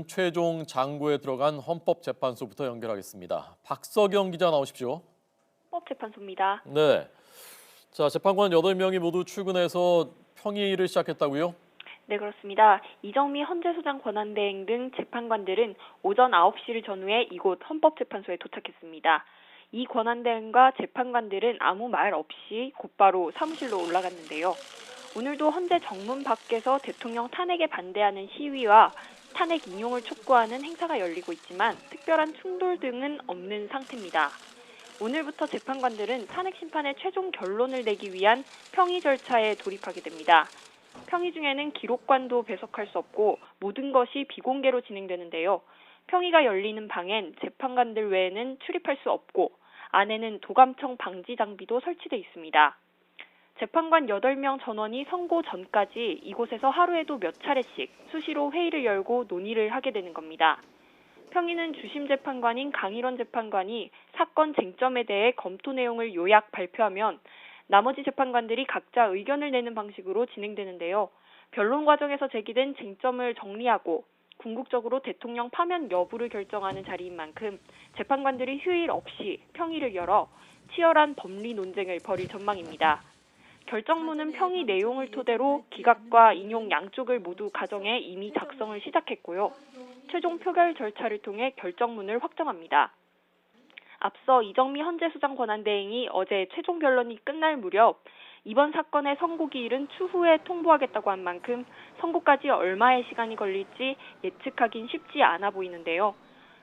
최종 장고에 들어간 헌법재판소부터 연결하겠습니다. 박석영 기자 나오십시오. 헌법재판소입니다. 네. 자, 재판관 8명이 모두 출근해서 평의를 시작했다고요? 네, 그렇습니다. 이정미 헌재소장 권한대행 등 재판관들은 오전 9시를 전후해 이곳 헌법재판소에 도착했습니다. 이 권한대행과 재판관들은 아무 말 없이 곧바로 사무실로 올라갔는데요. 오늘도 헌재 정문 밖에서 대통령 탄핵에 반대하는 시위와 탄핵 인용을 촉구하는 행사가 열리고 있지만 특별한 충돌 등은 없는 상태입니다. 오늘부터 재판관들은 탄핵 심판의 최종 결론을 내기 위한 평의 절차에 돌입하게 됩니다. 평의 중에는 기록관도 배석할 수 없고 모든 것이 비공개로 진행되는데요. 평의가 열리는 방엔 재판관들 외에는 출입할 수 없고 안에는 도감청 방지 장비도 설치돼 있습니다. 재판관 8명 전원이 선고 전까지 이곳에서 하루에도 몇 차례씩 수시로 회의를 열고 논의를 하게 되는 겁니다. 평의는 주심 재판관인 강일원 재판관이 사건 쟁점에 대해 검토 내용을 요약 발표하면 나머지 재판관들이 각자 의견을 내는 방식으로 진행되는데요. 변론 과정에서 제기된 쟁점을 정리하고 궁극적으로 대통령 파면 여부를 결정하는 자리인 만큼 재판관들이 휴일 없이 평의를 열어 치열한 법리 논쟁을 벌일 전망입니다. 결정문은 평의 내용을 토대로 기각과 인용 양쪽을 모두 가정해 이미 작성을 시작했고요. 최종 표결 절차를 통해 결정문을 확정합니다. 앞서 이정미 헌재소장 권한대행이 어제 최종 변론이 끝날 무렵 이번 사건의 선고기일은 추후에 통보하겠다고 한 만큼 선고까지 얼마의 시간이 걸릴지 예측하긴 쉽지 않아 보이는데요.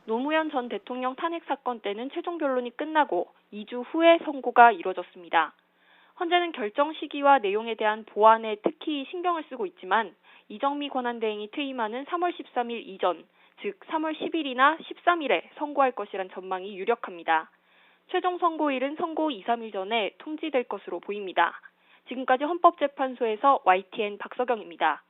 노무현 전 대통령 탄핵 사건 때는 최종 변론이 끝나고 2주 후에 선고가 이뤄졌습니다. 헌재는 결정 시기와 내용에 대한 보완에 특히 신경을 쓰고 있지만 이정미 권한대행이 퇴임하는 3월 13일 이전, 즉 3월 10일이나 13일에 선고할 것이란 전망이 유력합니다. 최종 선고일은 선고 2, 3일 전에 통지될 것으로 보입니다. 지금까지 헌법재판소에서 YTN 박석영입니다.